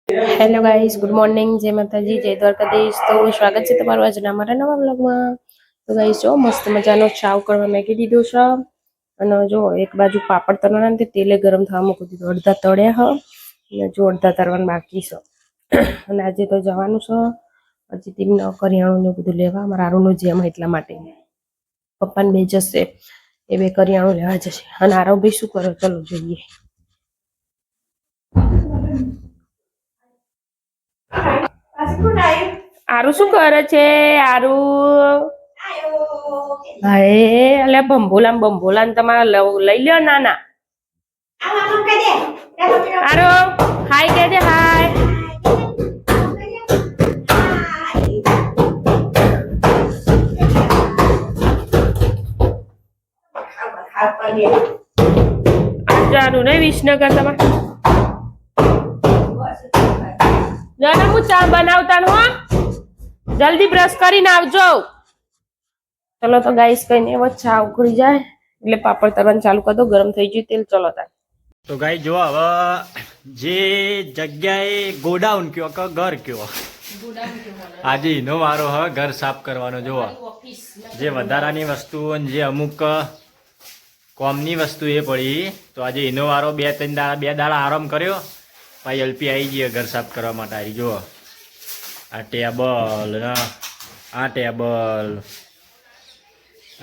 Hello guys, good morning, જય માતાજી, જય દ્વારકાધીશ. તો સ્વાગત છે તમારું આજના અમારા નવા બ્લોગમાં. તો ગાઈસ જો મસ્ત મજાનો ચાવ કરવા મેગી દીધો છે. અને જો એક બાજુ પાપડ તળવાના ને તેલે ગરમ થવા મૂકી દીધું. અડધા તળ્યા હ અને જો અડધા તળવાનું બાકી છે. અને આજે તો જવાનું છે હજી તેમને કરિયાણું ને બધું લેવા. અમારા આરુનું જેમ એટલા માટે પપ્પાને બે જશે, એ બે કરિયાણું લેવા જશે. અને આરવ ભાઈ શું કરો ચલો જોઈએ. આરુ શું કરે છે? આરુ હાય અલે બંભોલા તમારે લઈ લ્યો. નાના આરુ હાય કે દે, હાય. જાનું નહીં વિસનગર તમારે જાના હું ચા બનાવતા હો. જલ્દી બ્રશ કરીને આવજો. ચલો તો ગાઈસ કઈ નહીં, હવે ચા ઉકળી જાય એટલે પાપડ તળવાનું ચાલુ કરી દો. ગરમ થઈ ગયું તેલ. ચલો તાર તો ગાઈ જો હવે જે જગ્યાએ ગોડાઉન કયો કે ઘર કયો, આજે એનો વારો હ ઘર સાફ કરવાનો. જોવા જે વધારાની વસ્તુઓ જે અમુક કોમની વસ્તુ એ પડી, તો આજે એનો વારો. બે દાડા આરામ કર્યો, ભાઈ એલપી આવી ગઈ ઘર સાફ કરવા માટે. આવી જુઓ આ ટેબલ ને આ ટેબલ,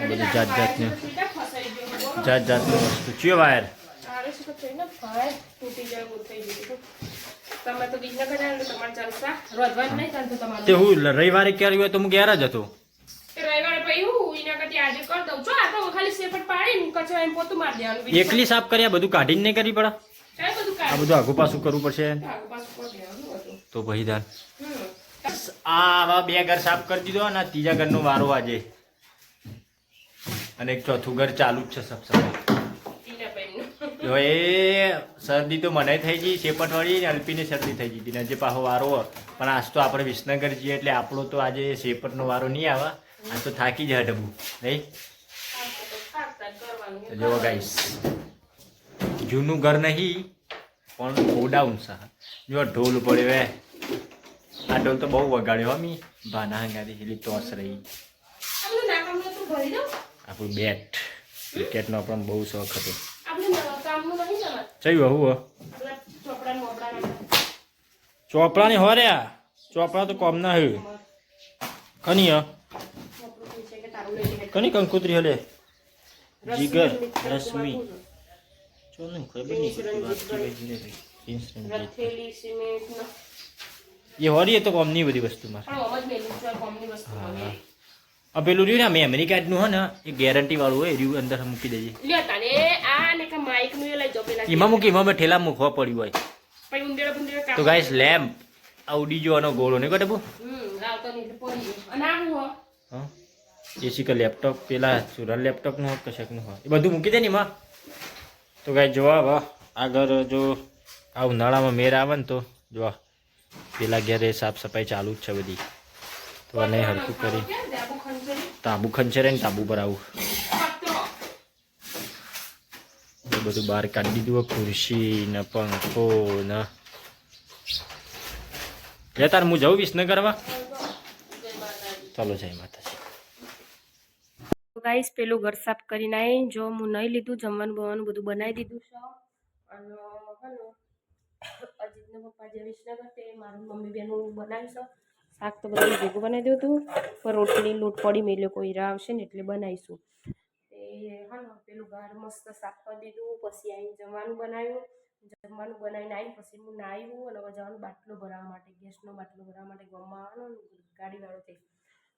બધું જાત જાતનું વસ્તુ ચિયો વાયર. તે હું રવિવારે ક્યારે હોય તો હું ઘેર જ હતો. એકલી સાફ કર્યા, બધું કાઢીને નહીં કરી પડે. આ બધું આગુ પાછું કરવું પડશે તો પછી દાન. આ બે ઘર સાફ કરી દીધો અને ત્રીજા ઘરનો વારો આજે. અને એક ચોથું ઘર ચાલુ જ છે સફાઈ. એ શરદી તો મને થઈ ગઈ, શેપટ વાળી ને અલ્પીને શરદી થઈ ગઈ. આજે પાછો વારો, પણ આજ તો આપણે વિસનગર જઈએ એટલે આપણો તો આજે શેપટનો વારો નહીં આવે. આજ તો થાકી જાય ડબ્બુ નહીં. જો ગાઈસ જૂનું ઘર નહીં પણ ગોડાઉન છે. જો ઢોલ પડ્યો હે. આ ઢોલ તો બહુ વગાડ્યો હમી ભાના હંગારી એટલી ટોસ રહી. આપણું બેટ ક્રિકેટનો પણ બહુ શોખ હતો. ચયું હું ચોપડાની હો રે, ચોપડા તો કોમ ના હે. કની કની કંકુતરી હલે જીગર રશ્મિ ચોનું ખબર નહીં. એ હોરી તો કોમની બધી વસ્તુમાં. હા પેલું રહ્યું ને મેમરી કાર્ડ નું હે ને, એ ગેરંટી વાળું હોય, રહ્યું અંદર મૂકી દેજે. એમાં મૂકી, એમાં મેં ઠેલા મૂકવા પડ્યું હોય. તો ગાઈસ લેમ્પ આવડી જોવાનો ગોળો નહીં કટે. હા એસી કે લેપટોપ પેલા સુરલ લેપટોપ નું કશાક નું હોય, એ બધું મૂકી દે ને એમાં. તો ગાઈ જોવા આગળ જો આ ઉનાળામાં મેર આવે ને તો જોવા પેલા ઘેરે સાફ સફાઈ ચાલુ જ છે બધી. તો આને હરખું કરી તાબુ ખંચરે ને તાબુ પર આવું બધું બહાર કાઢી દીધું. ખુરશી ને પંખો ને લે તાર હું જઉં વિસનગરમાં. ચાલો જય માતાજી. ગાઈસ પેલું ઘર સાફ કરીને આવી. જો હું નહીં લીધું, જમવાનું બવાનું બધું બનાવી દીધું છે. અને હલો અજીતના પપ્પા જે વિસનગર તે મારું મમ્મી બેનું બનાવી છે. શાક તો બધું ભેગું બનાવી દઉં હતું, પણ રોટલી લોટ પડી મેલ્યો, કોઈ હીરા આવશે ને એટલે બનાવીશું. એ હલો પેલું ઘર મસ્ત સાફ કરી દીધું. પછી આવીને જમવાનું બનાવ્યું. જમવાનું બનાવીને આવીને પછી હું નાહ્યું અને જવાનું બાટલો ભરાવવા માટે, ગેસનો બાટલો ભરાવવા માટે ગામમાં આવવાનો ગાડીવાળો થઈ.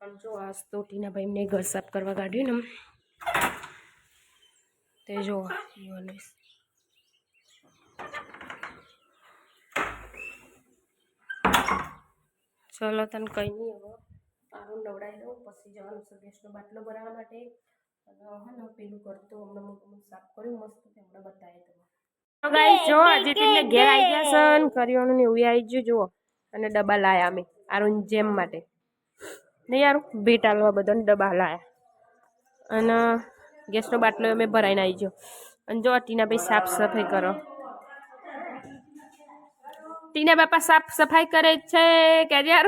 પણ જો આજ તો ટીનાભાઈ ને ઘર સાફ કરવા કાઢ્યું ને તે જો ચલો તને કઈ નહીં. હવે આરું નવડાવી દઉં પછી જવાનું છે ગેસનો બાટલો ભરાવવા માટે. અને હા પેલું કરતો હમણાં સાફ કર્યું મસ્ત, હમણાં બતાવે તમે. ગાઈસ જો આજે તેમને ઘેર આવી ગયા છે, કરિયાણું ને એવું આવી ગયું જુઓ. અને ડબ્બા લાયા અમે આરું જેમ માટે નહીં યાર ભેટ આલવા બધાને ડબ્બા લાયા. અને ગેસનો બાટલો અમે ભરાઈને આવી ગયો. અને જો ટીના ભાઈ સાફ સફાઈ કરો. ટીના બાપા સાફ સફાઈ કરે છે કે યાર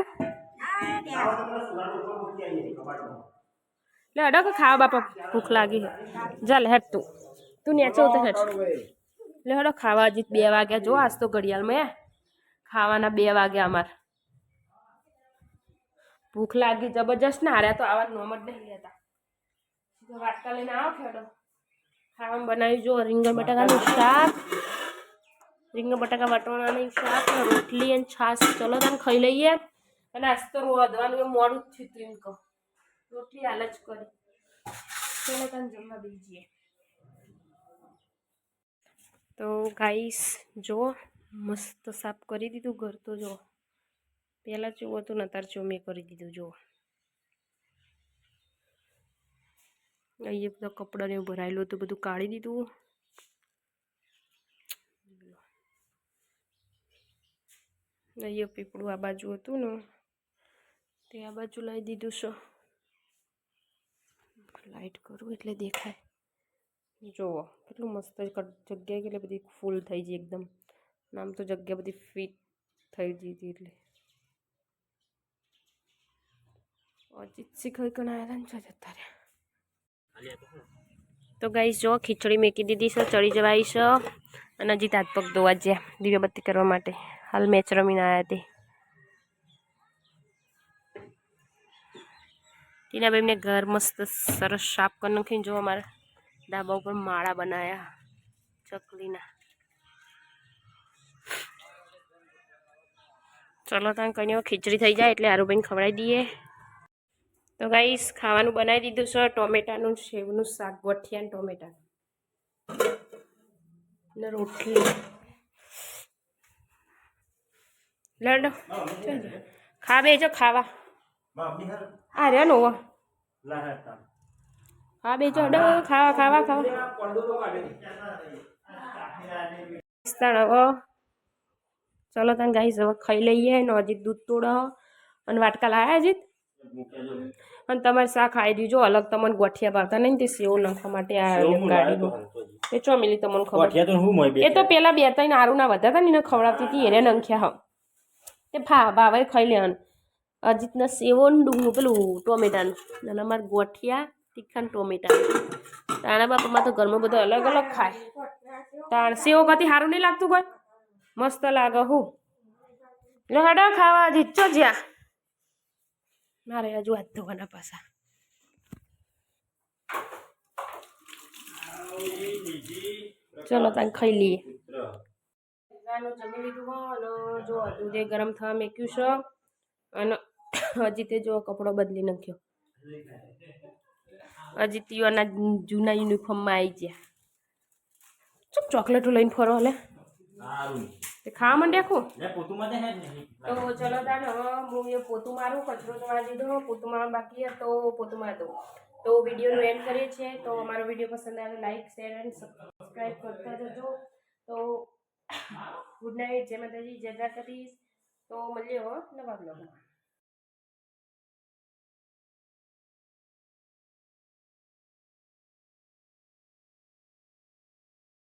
લે અડો કે ખાવા બાપા ભૂખ લાગી છે ચાલ હેડ તું નેચો તો હેડ લે હડો ખાવા હજી 2 વાગ્યા જો આજ તો ઘડિયાળમાં ખાવાના 2 વાગ્યા અમાર ભૂખ લાગી જબરજસ્ત ના હાર્યા તો આવા નોમ જ નહીં લેતા વાટકા લઈને આવો ખેડો ખાવાનું બનાવ્યું જો રીંગણ બટાકાનું શાક રીંગણ બટાકા વટોણાનું શાક રોટલી અને છાશ ચલો તને ખાઈ લઈએ અને આજ તો રોધવાનું મોડું જ થયું એમ કહું રોટલી હાલ જ કરી ચલો તને જમવા બેસી જઈએ તો ગાઈસ જો મસ્ત સાફ કરી દીધું ઘર તો જો પહેલાં જેવું હતું ને અત્યારે જો મેં કરી દીધું જો અહીંયા બધા કપડાને એવું ભરાયેલું હતું બધું કાઢી દીધું અહીંયા પીપળું આ બાજુ હતું ને તે આ બાજુ લાવી દીધું છે લાઇટ કરું એટલે દેખાય જુઓ કેટલું મસ્ત જગ્યા કેટલી બધી ફૂલ થઈ ગઈ એકદમ આમ તો જગ્યા બધી ફિટ થઈ ગઈ હતી એટલે અજીત શીખાઈ કણ આવ્યા ને જતા રહ્યા તો ગાઈસ જો ખીચડી મેકી દીધી છે ચડી જવાઈ છે અને હજી હાથ પગ ધોવા જ્યાં દીવાબત્તી કરવા માટે હાલ મેચ રમીને આવ્યા હતી ટીનાભાઈ મેં ઘર મસ્ત સરસ સાફ કરી નાખીને જો અમારા ડાબા ઉપર માળા બનાવ્યા ચકલીના ચલો ત્યાં કહીને ખીચડી થઈ જાય એટલે આરુભાઈને ખવડાવી દઈએ તો ગાઈસ ખાવાનું બનાવી દીધું છે ટોમેટાનું સેવનું શાક ગોઠિયા અને ટોમેટા ને રોટલી લડો ખા બેજો ખાવા આ રહ્યો નો હા બેજો અડો ખાવા ખાવા ખાવા ચલો તને ગાઈસ હવે ખાઈ લઈએ ને અજીત દૂધ તોડો અને વાટકા લાયા અજીત અને તમારે શાક ખાઈ દીજો અલગ તમને ગોઠિયા ભાવતા નહીં તે સેવ નાખવા માટે આ ગાડીનું એ ચો મિલી તમને ખબર એ તો પેલા 2-3 આરુના વધ્યા હતા ને એને ખવડાવતી હતી એને નંખ્યા તે ભાવે ખાઈ લેવાનું અજીતના સેવો ડુંગળું પેલું ટોમેટાનું અને અમારે ગોઠિયા તીખા ટોમેટા તાણા બાપામાં તો ઘરમાં બધું અલગ અલગ ખાય તાણ સેવો કથી સારું નહીં લાગતું કોઈ મસ્ત લાગે હું લે હડો ખાવા અજીત ચો જ્યાં મારે હજુ હાથ ધોવાના પાછા ચલો તાન ખાઈ લઈએ જમી લીધું અને જો દૂધે ગરમ થવા મેક્યું છે અને અજીતે જો કપડો બદલી નાખ્યો અજીતીઓના જૂના યુનિફોર્મમાં આવી ગયા ચૂપ ચોકલેટો લઈને ફરો હલે તે ખાવા માંડ્યા ખો તો ચલો તાન હવે હું એ પોતું મારું કચરો તો મારી દીધો પોતું મારવા બાકી તો પોતું મારી દઉં તો વિડીયોનું એન્ડ કરીએ છીએ તો અમારો વિડીયો પસંદ આવે લાઈક શેર એન્ડ સબસ્ક્રાઈબ કરતા જજો તો ગુડ નાઇટ જય માતાજી જય દ્વારકાધીશ તો મળીએ હો નવા બ્લોગમાં